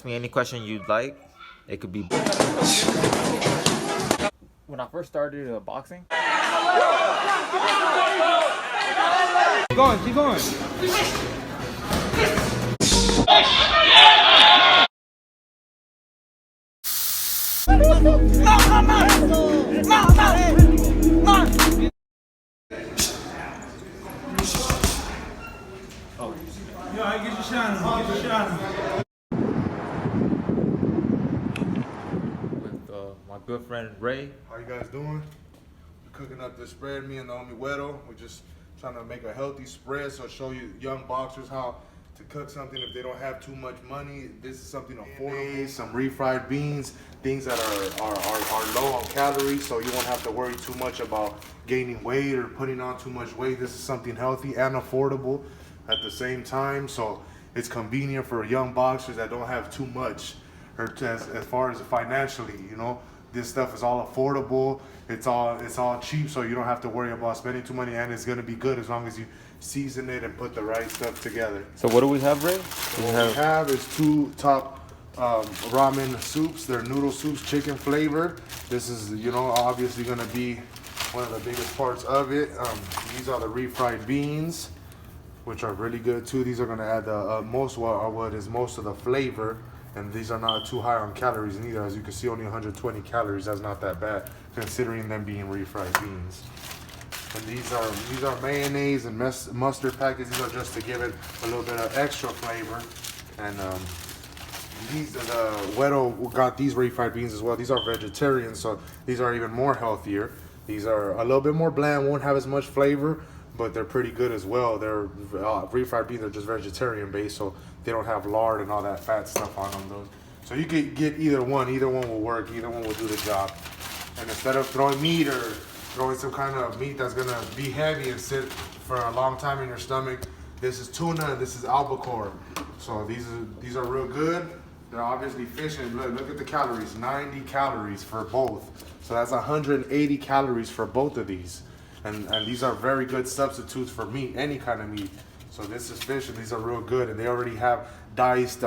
me any question you'd like. It could be. When I first started boxing. Keep going. Yo, I get your shot. With my good friend Ray. How you guys doing? We're cooking up this spread, me and Naomi Weddle. We're just trying to make a healthy spread, so show you young boxers how to cook something if they don't have too much money. This is something affordable. Some refried beans, things that are low on calories, so you won't have to worry too much about gaining weight or putting on too much weight. This is something healthy and affordable at the same time, so it's convenient for young boxers that don't have too much, or as far as financially, you know. This stuff is all affordable. It's all cheap, so you don't have to worry about spending too much, and it's gonna be good as long as you season it and put the right stuff together. So what do we have, Ray? What we have is 2 top ramen soups. They're noodle soups, chicken flavor. This is, you know, obviously gonna be one of the biggest parts of it. These are the refried beans, which are really good too. These are gonna add the most of the flavor, and these are not too high on calories neither. As you can see, only 120 calories. That's not that bad considering them being refried beans. And these are mayonnaise and mustard packets. These are just to give it a little bit of extra flavor. And Weddle got these refried beans as well. These are vegetarian, so these are even more healthier. These are a little bit more bland, won't have as much flavor, but they're pretty good as well. They're refried beans are just vegetarian based, so they don't have lard and all that fat stuff on them. Those, so you could get either one. Either one will work. Either one will do the job. And instead of throwing meat or throwing some kind of meat that's gonna be heavy and sit for a long time in your stomach, this is tuna and this is albacore. So these are real good. They're obviously fish, and look at the calories. 90 calories for both. So that's 180 calories for both of these. And these are very good substitutes for meat, any kind of meat. So this is fish, and these are real good. And they already have diced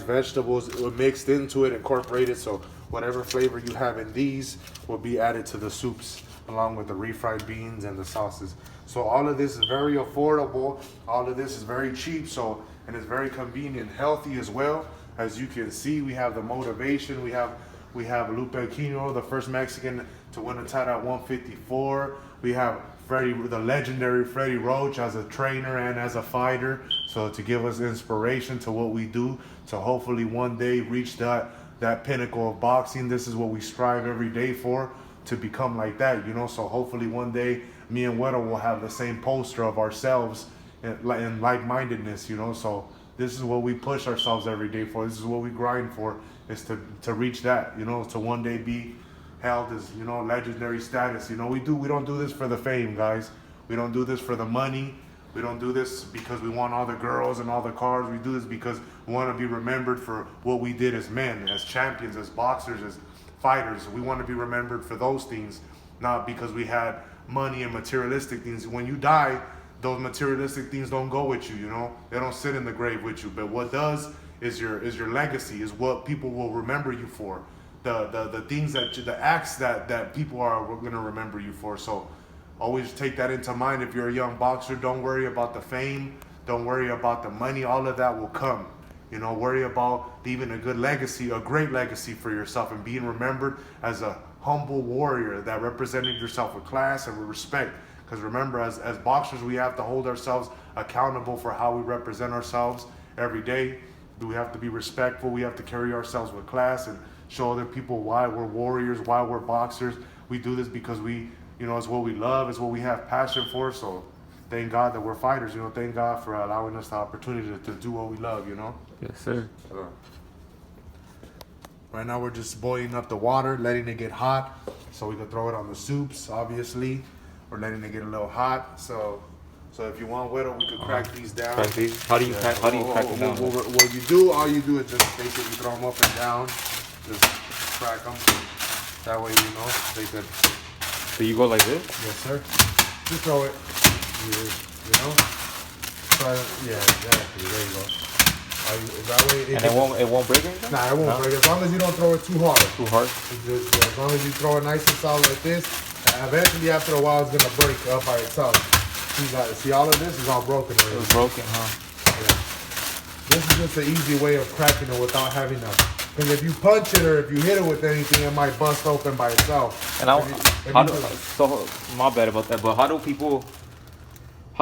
vegetables mixed into it, incorporated. So whatever flavor you have in these will be added to the soups, along with the refried beans and the sauces. So all of this is very affordable. All of this is very cheap. So, and it's very convenient, healthy as well. As you can see, we have the motivation. We have Lupe Quino, the first Mexican to win a title at 154. We have the legendary Freddie Roach as a trainer and as a fighter. So to give us inspiration to what we do, to hopefully one day reach that pinnacle of boxing. This is what we strive every day for, to become like that, you know. So hopefully one day me and Weddle will have the same poster of ourselves in like-mindedness, you know. So this is what we push ourselves every day for. This is what we grind for, is to reach that, you know, to one day be held as, you know, legendary status. You know, we don't do this for the fame, guys. We don't do this for the money. We don't do this because we want all the girls and all the cars. We do this because we want to be remembered for what we did as men, as champions, as boxers, as fighters. We want to be remembered for those things, not because we had money and materialistic things. When you die, those materialistic things don't go with you, you know. They don't sit in the grave with you. But what does is your legacy, is what people will remember you for. The things the acts that people are going to remember you for. So always take that into mind. If you're a young boxer, don't worry about the fame. Don't worry about the money. All of that will come. You know, worry about leaving a good legacy, a great legacy for yourself, and being remembered as a humble warrior that represented yourself with class and with respect. Because remember, as boxers, we have to hold ourselves accountable for how we represent ourselves every day. We have to be respectful. We have to carry ourselves with class and show other people why we're warriors, why we're boxers. We do this because we, you know, it's what we love, it's what we have passion for. So thank God that we're fighters, you know. Thank God for allowing us the opportunity to do what we love, you know. Yes, sir. Right now we're just boiling up the water, letting it get hot, so we can throw it on the soups. Obviously, we're letting it get a little hot. So if you want, Weddle, we could crack these down. Crack these? How do you crack them down? All you do is just basically throw them up and down. Just crack them. That way, you know, they could. So you go like this? Yes, sir. Just throw it. You know? Yeah, exactly. There you go. That way And it won't break anything? Nah, it won't break. As long as you don't throw it too hard. Too hard? As long as you throw it nice and solid like this, eventually after a while it's gonna break up by itself. See, all of this is all broken already. It was broken, huh? Yeah. This is just an easy way of cracking it without having to. Because if you punch it or if you hit it with anything, it might bust open by itself. And so my bad about that. But how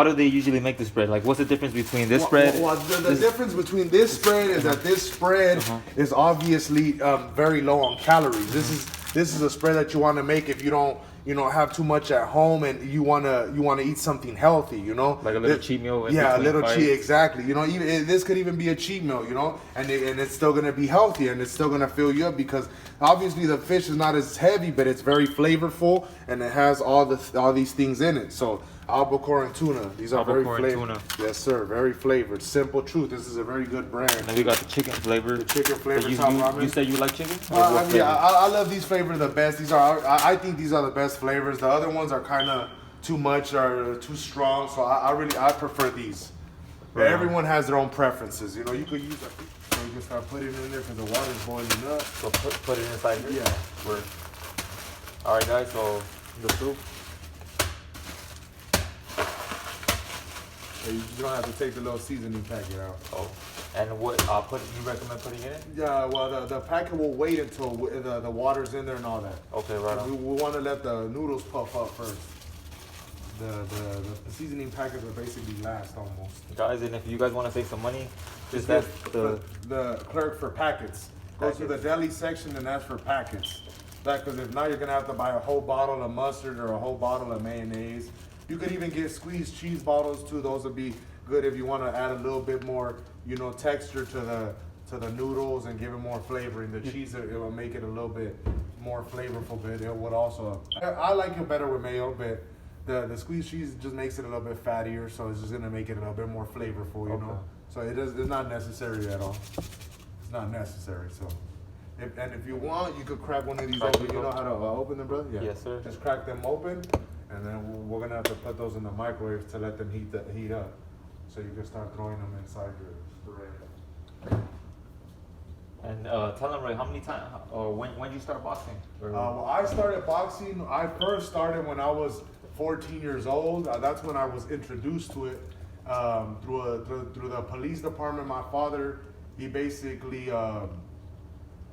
do they usually make this bread? Like, what's the difference between this bread? Well, the difference between this spread is that this spread is obviously very low on calories. This is a spread that you want to make if you don't have too much at home and you wanna eat something healthy, like a little cheat meal. Yeah, a little cheat, exactly. Even this could even be a cheat meal, and it's still gonna be healthy and it's still gonna fill you up because obviously the fish is not as heavy, but it's very flavorful and it has all these things in it. So Albacore and tuna, these are very flavored. Yes, sir, very flavored. Simple Truth. This is a very good brand. And then we got the chicken flavor. The chicken flavor. So you say you like chicken? I love these flavors the best. I think these are the best flavors. The other ones are kind of too much or too strong. So I prefer these. But everyone has their own preferences. You could use it. You can start putting it in there because the water's boiling up. So put it inside here. Yeah. All right, guys. So the soup. You don't have to take the little seasoning packet out. Oh, and what you recommend putting in it? Yeah, well, the packet will wait until the water's in there and all that. Okay, right on. We want to let the noodles puff up first. The seasoning packets are basically last almost. Guys, and if you guys want to save some money, just that's the clerk for packets. Go to the deli section and ask for packets. Because if not, you're gonna have to buy a whole bottle of mustard or a whole bottle of mayonnaise. You could even get squeezed cheese bottles too. Those would be good if you want to add a little bit more, texture to the noodles and give it more flavoring. The cheese, it will make it a little bit more flavorful, but it would also. I like it better with mayo, but the squeezed cheese just makes it a little bit fattier, so it's just gonna make it a little bit more flavorful, you know. So it's not necessary at all. It's not necessary. So, if you want, you could crack one of these open. You know how to open them, brother? Yeah. Yes, sir. Just crack them open. And then we're gonna have to put those in the microwave to let them heat up, so you can start throwing them inside your bread. And tell them, Ray, how many times or when did you start boxing? Well, I started boxing. I first started when I was 14 years old. That's when I was introduced to it through the police department. My father, he basically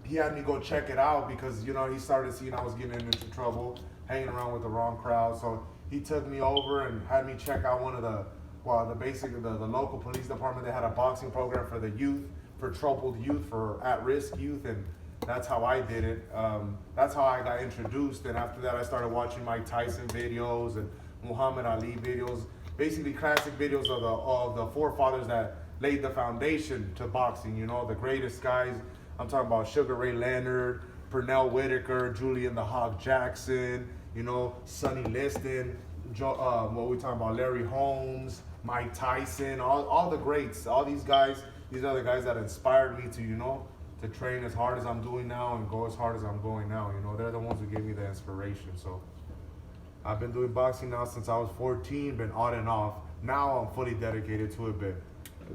he had me go check it out because he started seeing I was getting into trouble, hanging around with the wrong crowd. So he took me over and had me check out one of the local police department. They had a boxing program for the youth, for troubled youth, for at-risk youth, and that's how I did it. That's how I got introduced. And after that, I started watching Mike Tyson videos and Muhammad Ali videos, basically classic videos of the forefathers that laid the foundation to boxing. The greatest guys. I'm talking about Sugar Ray Leonard, Pernell Whitaker, Julian the Hawk Jackson, Sonny Liston, what we talking about, Larry Holmes, Mike Tyson, all the greats, all these guys. These are the guys that inspired me to train as hard as I'm doing now and go as hard as I'm going now. They're the ones who gave me the inspiration. So I've been doing boxing now since I was 14, been on and off. Now I'm fully dedicated to it, but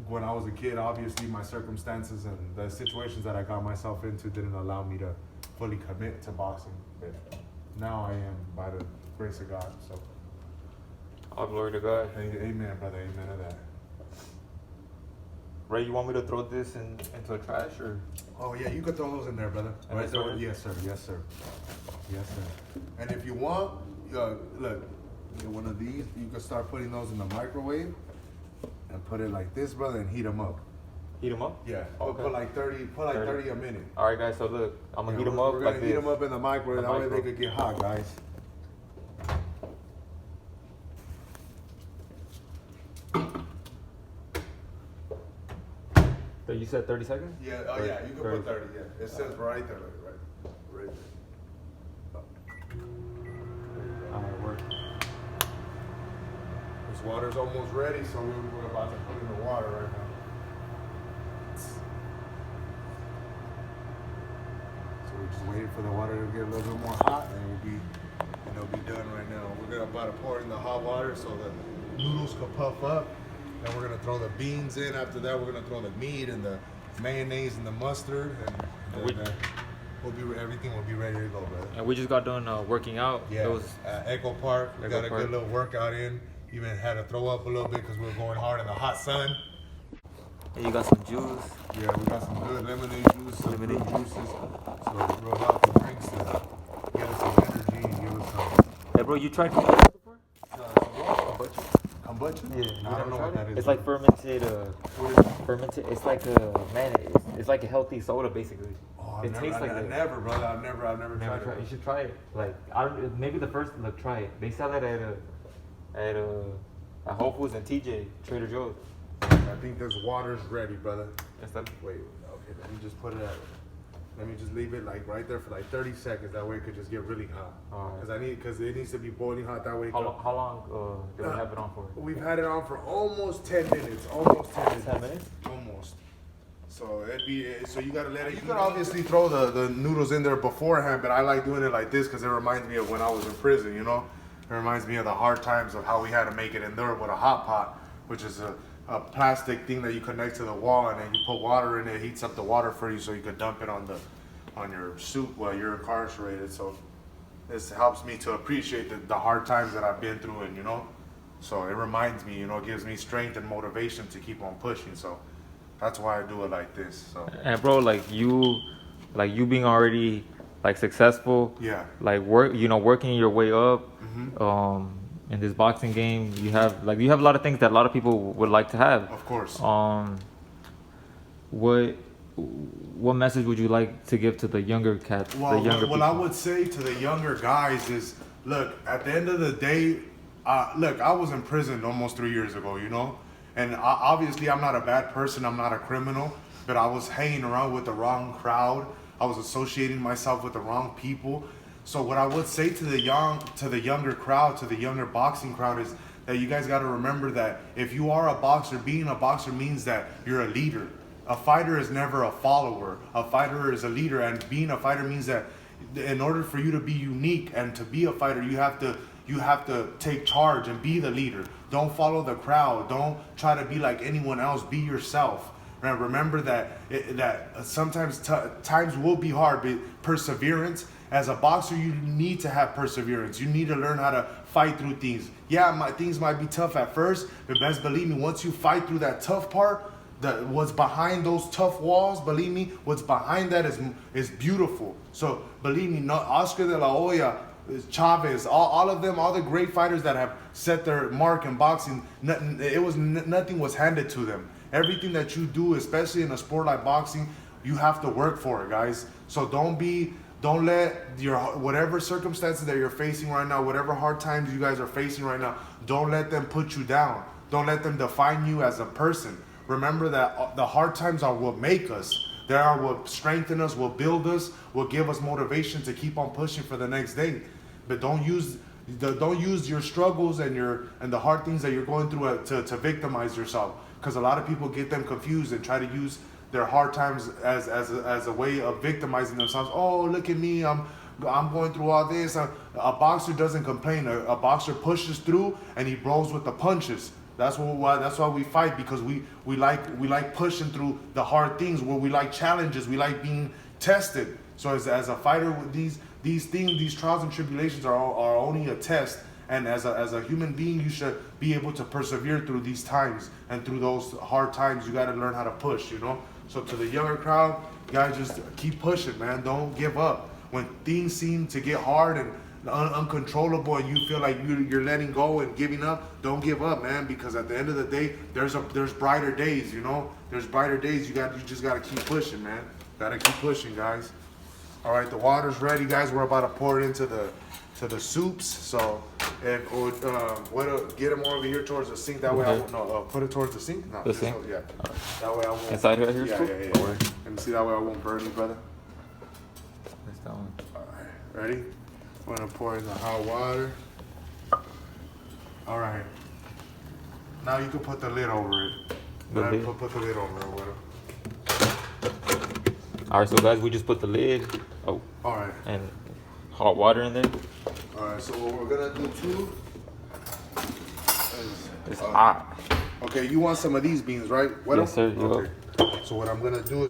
when I was a kid, obviously my circumstances and the situations that I got myself into didn't allow me to fully commit to boxing. But now I am, by the grace of God. So, all glory to God. Amen, brother. Amen to that. Ray, you want me to throw this into a trash or? Oh yeah, you could throw those in there, brother. Right there? Yes, sir. Yes, sir. Yes, sir. And if you want, look, get one of these. You can start putting those in the microwave. And put it like this, brother, and heat them up. Heat them up? Yeah. Okay. Put like 30 a minute. All right, guys. So look, I'm gonna heat them up. We're gonna heat them up in the microwave. That way they could get hot, guys. So you said 30 seconds? Yeah. Oh yeah. You can put 30. Yeah. It says right there. Right there. All right, work. This water's almost ready, so we're about to put in the water right now. So we're just waiting for the water to get a little bit more hot, and it'll be done right now. We're about to pour it in the hot water so the noodles can puff up. Then we're gonna throw the beans in. After that, we're gonna throw the meat and the mayonnaise and the mustard, and then everything will be ready to go, brother. And we just got done working out. Yeah, It was Echo Park. We got a Park. good little workout in. Even had to throw up a little bit because we were going hard in the hot sun. and you got some juice. Yeah, we got some good lemonade juice, some Lemonade fruit juices, so real healthy drinks to get us some energy and give us some. Hey, bro, you tried kombucha before? Kombucha? Yeah, I don't know what that is. It's like fermented. It's like it's like a healthy soda basically. Oh, It tastes like that. never, brother. I've never tried You it. should try it. Like maybe the first look, try it. They sell it at Whole Foods and TJ Trader Joe's. I think this water's ready, brother. Instead, Wait, okay, let me just put it let me just leave it like right there for like 30 seconds. That way it could just get really hot. Alright. Because it needs to be boiling hot. That way. how long do we have it on for? We've had it on for almost 10 minutes. Almost 10 minutes. 10 minutes? Almost. So so you gotta let it. You could obviously throw the noodles in there beforehand, but I like doing it like this because it reminds me of when I was in prison. You know, it reminds me of the hard times of how we had to make it in there with a hot pot, which is a plastic thing that you connect to the wall, and then you put water in it. It heats up the water for you, so you could dump it on your soup while you're incarcerated. So this helps me to appreciate the hard times that I've been through, and you know, so it reminds me, you know, it gives me strength and motivation to keep on pushing. So that's why I do it like this. So And bro, like you being already like successful. yeah, Like working your way up. In this boxing game, you have a lot of things that a lot of people would like to have. of course. What message would you like to give to the younger cats? Well, the younger what people? I would say to the younger guys is, look, at the end of the day, look, I was in prison almost 3 years ago, you know? And obviously I'm not a bad person, I'm not a criminal, but I was hanging around with the wrong crowd. I was associating myself with the wrong people. So what I would say to the younger crowd, to the younger boxing crowd is that you guys got to remember that if you are a boxer, being a boxer means that you're a leader. A fighter is never a follower. A fighter is a leader, and being a fighter means that in order for you to be unique and to be a fighter, you have to take charge and be the leader. Don't follow the crowd. Don't try to be like anyone else. Be yourself. And remember that sometimes times will be hard, but perseverance. As a boxer, you need to have perseverance. You need to learn how to fight through things. Yeah, things might be tough at first, but best believe me, once you fight through that tough part, what's behind those tough walls, believe me, what's behind that is beautiful. So believe me, Oscar de la Hoya, Chavez, all of them, all the great fighters that have set their mark in boxing, nothing was handed to them. Everything that you do, especially in a sport like boxing, you have to work for it, guys. So don't let your whatever circumstances that you're facing right now, whatever hard times you guys are facing right now, don't let them put you down. Don't let them define you as a person. Remember that the hard times are what make us. They are what strengthen us, will build us, will give us motivation to keep on pushing for the next day. But don't use your struggles and the hard things that you're going through to victimize yourself. Because a lot of people get them confused and try to use their hard times as a way of victimizing themselves. Oh, look at me, I'm going through all this. A boxer doesn't complain. A boxer pushes through and he rolls with the punches. That's why we fight, because we like pushing through the hard things, where we like challenges, we like being tested. So as a fighter, these things, these trials and tribulations are only a test. And as a human being, you should be able to persevere through these times, and through those hard times, you got to learn how to push, you know? So to the younger crowd, guys, just keep pushing, man. Don't give up. When things seem to get hard and uncontrollable, and you feel like you're letting go and giving up, don't give up, man, because at the end of the day, there's brighter days, you know? There's brighter days. You just got to keep pushing, man. Got to keep pushing, guys. All right, the water's ready, guys. We're about to pour it into the soups. So, and get them over here towards the sink. That way, put it towards the sink. No, the sink. Yeah. That way I won't. Inside right here. Yeah. Let me see. That way I won't burn you, brother. That's that one. All right, ready? I'm gonna pour in the hot water. All right. Now you can put the lid over it. Put the lid over it with it. All right, so guys, we just put the lid. Oh. All right. And hot water in there. All right. So what we're gonna do too is It's hot. Okay, you want some of these beans, right? Yes, sir. Okay. So what I'm gonna do is